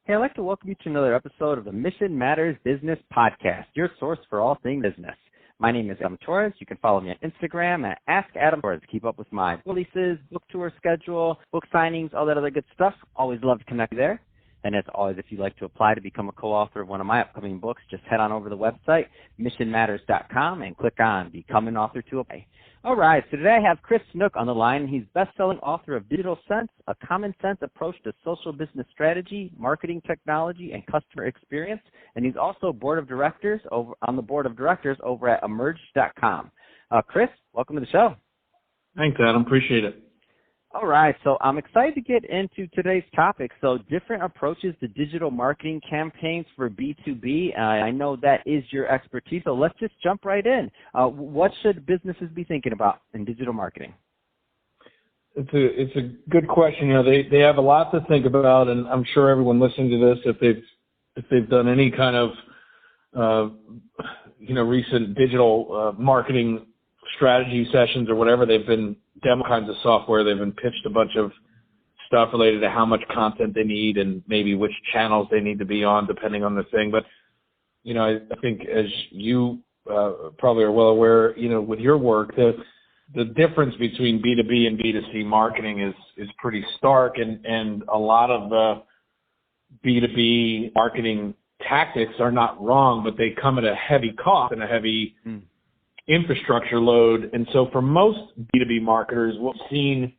Hey, I'd like to welcome you to another episode of the Mission Matters Business Podcast, your source for all things business. My name is Adam Torres. You can follow me on Instagram at AskAdamTorres to keep up with my releases, book tour schedule, book signings, all that other good stuff. Always love to connect there. And as always, if you'd like to apply to become a co-author of one of my upcoming books, just head on over to the website, missionmatters.com, and click on Become an Author to apply. All right, so today I have Chris Snook on the line. He's best-selling author of Digital Sense, a common-sense approach to social business strategy, marketing technology, and customer experience. And he's also on the board of directors over at emerge.com. Chris, welcome to the show. Thanks, Adam. Appreciate it. All right, so I'm excited to get into today's topic. So different approaches to digital marketing campaigns for B2B. I know that is your expertise, so let's just jump right in. What should businesses be thinking about in digital marketing? It's a good question. You know, they have a lot to think about, and I'm sure everyone listening to this, if they've done any kind of recent digital marketing strategy sessions or whatever, they've been demo kinds of software. They've been pitched a bunch of stuff related to how much content they need and maybe which channels they need to be on depending on the thing. But, you know, I think as you probably are well aware, you know, with your work, the difference between B2B and B2C marketing is pretty stark. And a lot of the B2B marketing tactics are not wrong, but they come at a heavy cost and a heavy infrastructure load. And so for most B2B marketers, what we've seen,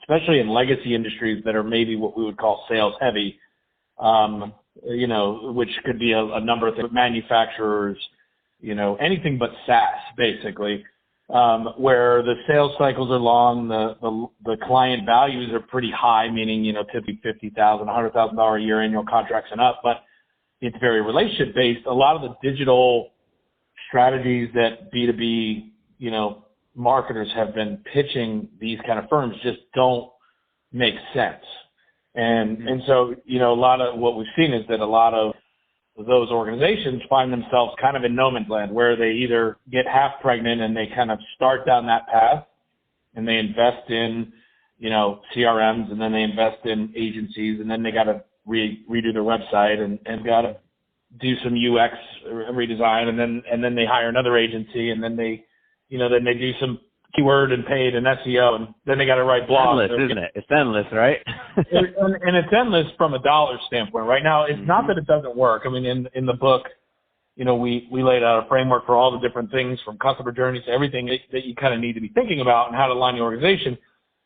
especially in legacy industries that are maybe what we would call sales heavy, which could be a number of things, manufacturers, you know, anything but SaaS, basically, where the sales cycles are long, the client values are pretty high, meaning, you know, typically $50,000, $100,000 a year annual contracts and up, but it's very relationship based. A lot of the digital strategies that B2B, you know, marketers have been pitching these kind of firms just don't make sense. And so, you know, a lot of what we've seen is that a lot of those organizations find themselves kind of in no man's land, where they either get half pregnant and they kind of start down that path and they invest in, you know, CRMs, and then they invest in agencies, and then they got to redo their website and got to do some UX redesign, and then they hire another agency, and then they do some keyword and paid and SEO, and then they got to write blogs. It's endless, isn't it? It's endless, right? and it's endless from a dollar standpoint. Right now, it's not that it doesn't work. I mean, in the book, you know, we laid out a framework for all the different things from customer journeys to everything that you kind of need to be thinking about and how to align the organization.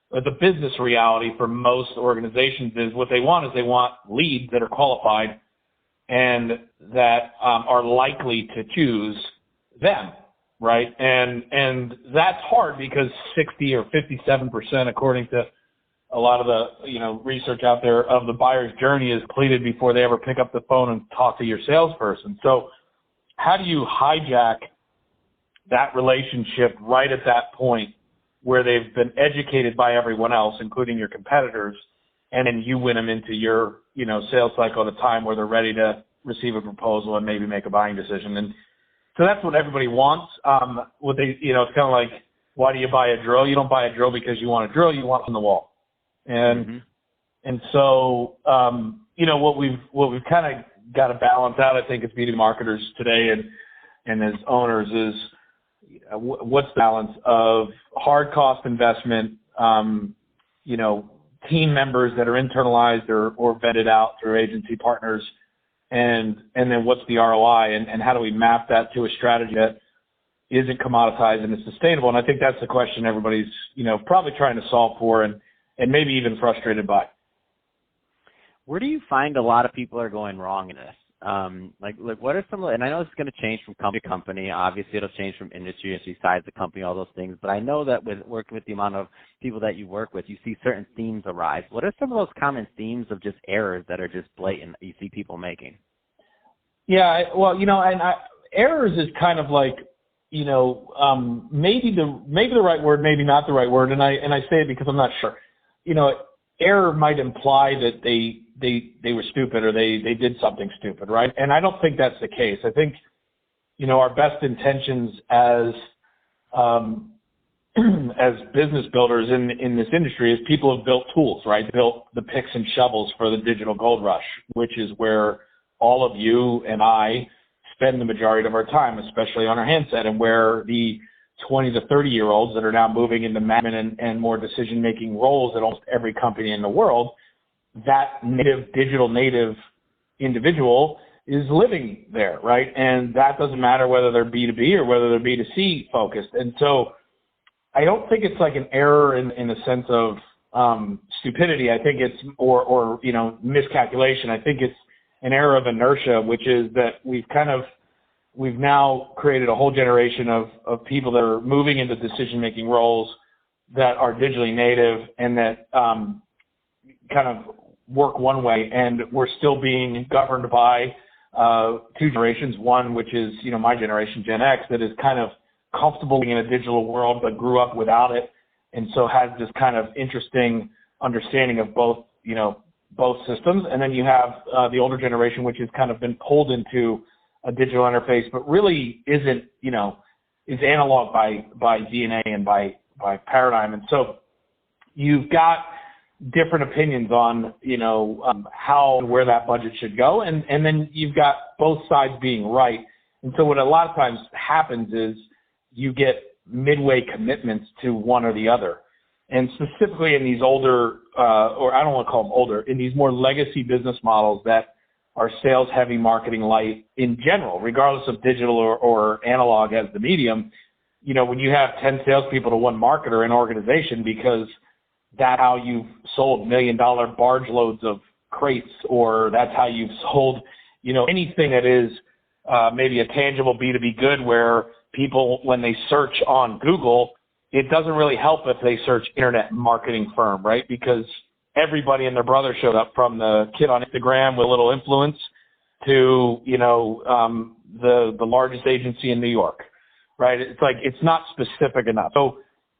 But the business reality for most organizations is what they want is they want leads that are qualified and that are likely to choose them, right? And that's hard because 60 or 57%, according to a lot of the, you know, research out there, of the buyer's journey is completed before they ever pick up the phone and talk to your salesperson. So how do you hijack that relationship right at that point where they've been educated by everyone else, including your competitors, and then you win them into your, you know, sales cycle at a time where they're ready to receive a proposal and maybe make a buying decision? And so that's what everybody wants. It's kind of like, why do you buy a drill? You don't buy a drill because you want a drill. You want it on the wall. And so, what we've kind of got to balance out, I think, as B2B marketers today and as owners is, what's the balance of hard cost investment, team members that are internalized or vetted out through agency partners, and then what's the ROI, and how do we map that to a strategy that isn't commoditized and is sustainable? And I think that's the question everybody's, probably trying to solve for and maybe even frustrated by. Where do you find a lot of people are going wrong in this? Like what are some of, and I know it's going to change from company to company. Obviously, it'll change from industry to size of the company, all those things. But I know that with working with the amount of people that you work with, you see certain themes arise. What are some of those common themes of just errors that are just blatant that you see people making? Yeah, well, errors is kind of like, maybe the right word, maybe not the right word. And I say it because I'm not sure. Error might imply that they were stupid or they did something stupid, right? And I don't think that's the case. I think, our best intentions as as business builders in this industry is people have built tools, right? Built the picks and shovels for the digital gold rush, which is where all of you and I spend the majority of our time, especially on our handset, and where the 20 to 30-year-olds that are now moving into management and more decision-making roles at almost every company in the world, that digital native individual is living there, right? And that doesn't matter whether they're B2B or whether they're B2C focused. And so I don't think it's like an error in the sense of stupidity. I think it's, or miscalculation. I think it's an error of inertia, which is that we've now created a whole generation of people that are moving into decision-making roles that are digitally native and that kind of work one way, and we're still being governed by two generations. One, which is, my generation, Gen X, that is kind of comfortable in a digital world but grew up without it, and so has this kind of interesting understanding of both systems. And then you have the older generation, which has kind of been pulled into a digital interface, but really isn't, is analog by DNA and by paradigm. And so you've got different opinions on, how and where that budget should go. And then you've got both sides being right. And so what a lot of times happens is you get midway commitments to one or the other. And specifically in these older, or I don't want to call them older, in these more legacy business models that are sales heavy, marketing light in general, regardless of digital or analog as the medium, when you have 10 salespeople to one marketer in an organization, because that's how you've sold $1 million barge loads of crates, or that's how you've sold, anything that is maybe a tangible B2B good, where people, when they search on Google, it doesn't really help if they search internet marketing firm, right? Because everybody and their brother showed up, from the kid on Instagram with a little influence to, the largest agency in New York, right? It's like, it's not specific enough. So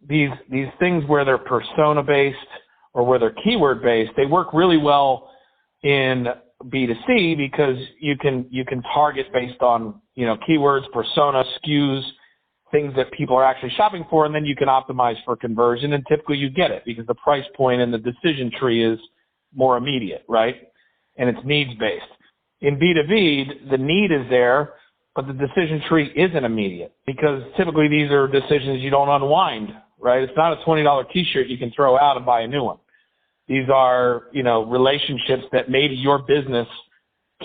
these things where they're persona based or where they're keyword based, they work really well in B2C because you can target based on, keywords, persona, SKUs, things that people are actually shopping for, and then you can optimize for conversion, and typically you get it because the price point and the decision tree is more immediate, right? And it's needs-based. In B2B, the need is there, but the decision tree isn't immediate because typically these are decisions you don't unwind, right? It's not a $20 t-shirt you can throw out and buy a new one. These are, relationships that maybe your business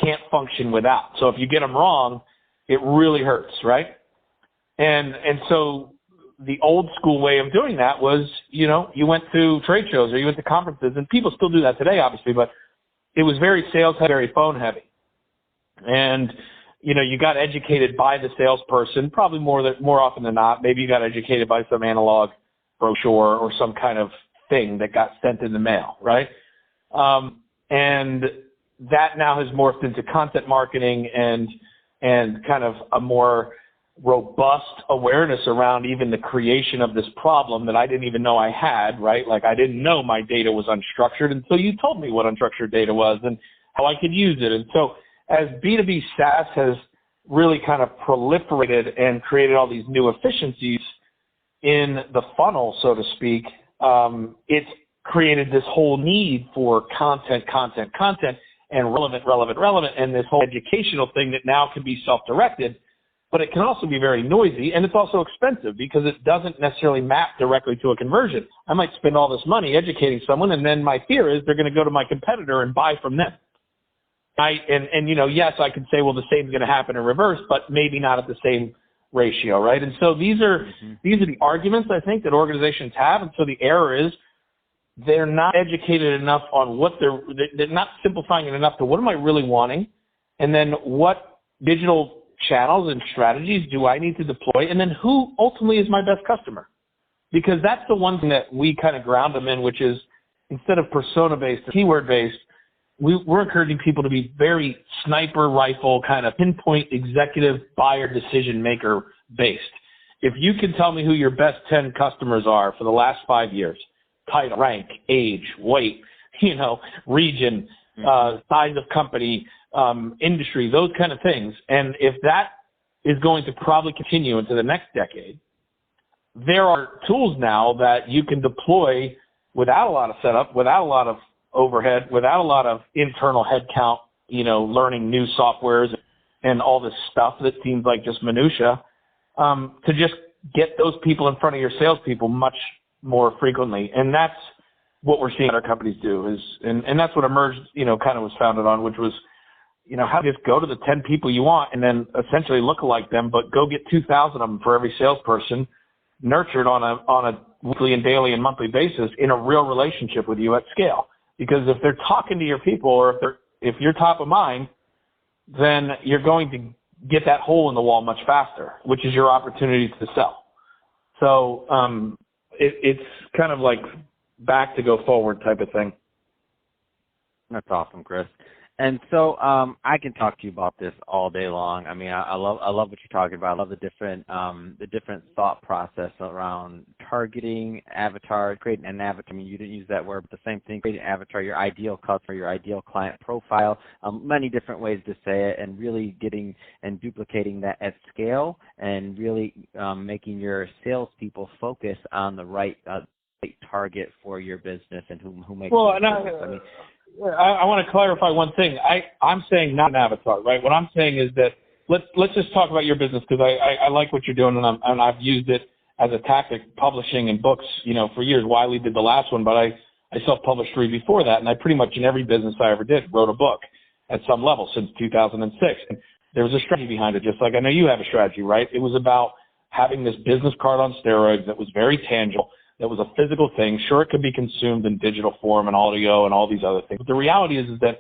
can't function without. So if you get them wrong, it really hurts, right? And so the old school way of doing that was, you went to trade shows or you went to conferences, and people still do that today, obviously, but it was very sales heavy, very phone heavy. And, you got educated by the salesperson, probably more often than not. Maybe you got educated by some analog brochure or some kind of thing that got sent in the mail, right? And that now has morphed into content marketing and kind of a more robust awareness around even the creation of this problem that I didn't even know I had, right? Like I didn't know my data was unstructured until you told me what unstructured data was and how I could use it. And so as B2B SaaS has really kind of proliferated and created all these new efficiencies in the funnel, so to speak, it's created this whole need for content, and relevant, and this whole educational thing that now can be self-directed. But it can also be very noisy, and it's also expensive because it doesn't necessarily map directly to a conversion. I might spend all this money educating someone, and then my fear is they're going to go to my competitor and buy from them. Yes, I could say, well, the same is going to happen in reverse, but maybe not at the same ratio, right? And so these are the arguments I think that organizations have, and so the error is they're not educated enough on what they're not simplifying it enough to what am I really wanting, and then what digital channels and strategies do I need to deploy, and then who ultimately is my best customer? Because that's the one thing that we kind of ground them in, which is instead of persona-based or keyword-based, we're encouraging people to be very sniper rifle kind of pinpoint executive buyer decision maker based. If you can tell me who your best 10 customers are for the last 5 years, title, rank, age, weight, region, size of company, industry, those kind of things. And if that is going to probably continue into the next decade, there are tools now that you can deploy without a lot of setup, without a lot of overhead, without a lot of internal headcount, learning new softwares and all this stuff that seems like just minutia, to just get those people in front of your salespeople much more frequently. And that's what we're seeing other companies do and that's what Emerged, kind of was founded on, which was, how to just go to the 10 people you want and then essentially look like them, but go get 2,000 of them for every salesperson, nurtured on a weekly and daily and monthly basis in a real relationship with you at scale. Because if they're talking to your people, or if you're top of mind, then you're going to get that hole in the wall much faster, which is your opportunity to sell. So it's kind of like back to go forward type of thing. That's awesome, Chris. And so I can talk to you about this all day long. I mean, I love what you're talking about. I love the different thought process around targeting avatars, creating an avatar. I mean, you didn't use that word, but the same thing, creating an avatar, your ideal customer, your ideal client profile, many different ways to say it, and really getting and duplicating that at scale, and really making your salespeople focus on the right target for your business and who makes sense. I want to clarify one thing. I'm saying not an avatar, right? What I'm saying is that let's just talk about your business, because I like what you're doing, and I've used it as a tactic, publishing and books, for years. Wiley did the last one, but I self-published 3 before that, and I pretty much in every business I ever did wrote a book at some level since 2006. And there was a strategy behind it, just like I know you have a strategy, right? It was about having this business card on steroids that was very tangible, that was a physical thing. Sure, it could be consumed in digital form and audio and all these other things. But the reality is that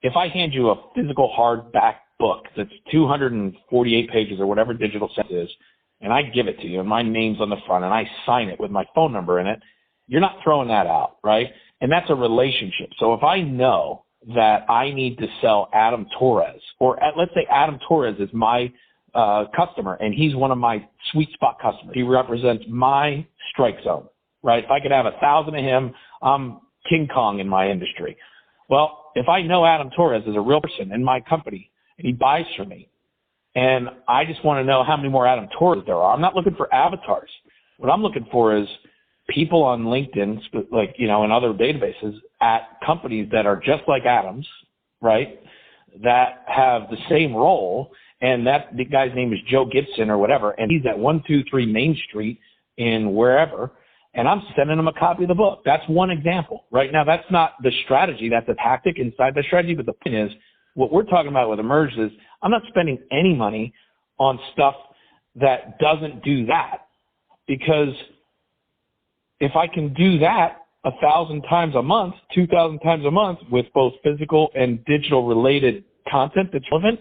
if I hand you a physical hardback book that's 248 pages or whatever digital set is, and I give it to you and my name's on the front and I sign it with my phone number in it, you're not throwing that out, right? And that's a relationship. So if I know that I need to sell Adam Torres, or let's say Adam Torres is my customer and he's one of my sweet spot customers. He represents my strike zone. Right? If I could have 1,000 of him, I'm King Kong in my industry. Well, if I know Adam Torres is a real person in my company and he buys from me, and I just want to know how many more Adam Torres there are, I'm not looking for avatars. What I'm looking for is people on LinkedIn, like, in other databases at companies that are just like Adam's, right? That have the same role, and that the guy's name is Joe Gibson or whatever, and he's at 123 Main Street in wherever, and I'm sending them a copy of the book. That's one example. Right now, that's not the strategy. That's a tactic inside the strategy. But the point is, what we're talking about with Emerge is I'm not spending any money on stuff that doesn't do that. Because if I can do that 1,000 times a month, 2,000 times a month with both physical and digital related content that's relevant,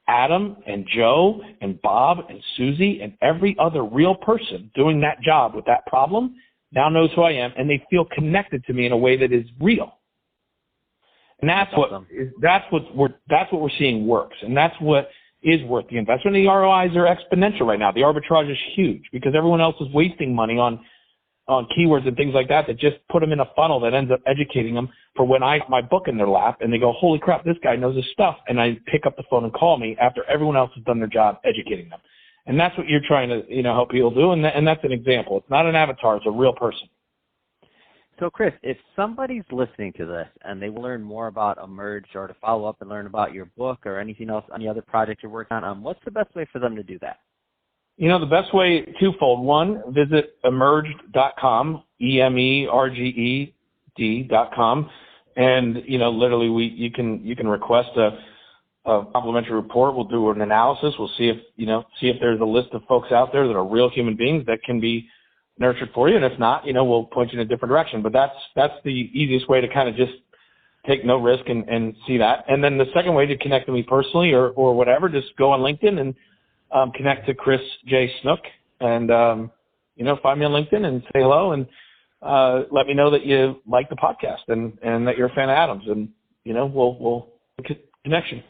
Adam and Joe and Bob and Susie and every other real person doing that job with that problem now knows who I am, and they feel connected to me in a way that is real. And that's what we're seeing works, and that's what is worth the investment. The ROIs are exponential right now. The arbitrage is huge because everyone else is wasting money on keywords and things like that just put them in a funnel that ends up educating them for when I have my book in their lap and they go, holy crap, this guy knows his stuff. And I pick up the phone and call me after everyone else has done their job educating them. And that's what you're trying to, help people do. And that's an example. It's not an avatar. It's a real person. So, Chris, if somebody's listening to this and they will learn more about Emerge or to follow up and learn about your book or anything else, any other project you're working on, what's the best way for them to do that? The best way, twofold. One, visit emerged.com, EMERGED.com. And, literally you can request a complimentary report. We'll do an analysis. We'll see if there's a list of folks out there that are real human beings that can be nurtured for you. And if not, we'll point you in a different direction. But that's the easiest way to kind of just take no risk and see that. And then the second way to connect with me personally or whatever, just go on LinkedIn and connect to Chris J. Snook and, find me on LinkedIn and say hello and let me know that you like the podcast and that you're a fan of Adam's, and, we'll connection.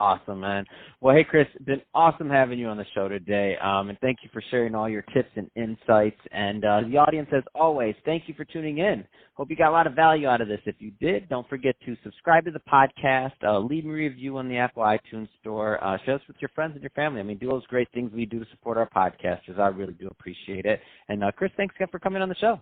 Awesome, man. Well, hey, Chris, it's been awesome having you on the show today, and thank you for sharing all your tips and insights. And the audience, as always, thank you for tuning in. Hope you got a lot of value out of this. If you did, don't forget to subscribe to the podcast, leave me a review on the Apple iTunes Store, share this with your friends and your family. I mean, do those great things we do to support our podcasters. I really do appreciate it. And, Chris, thanks again for coming on the show.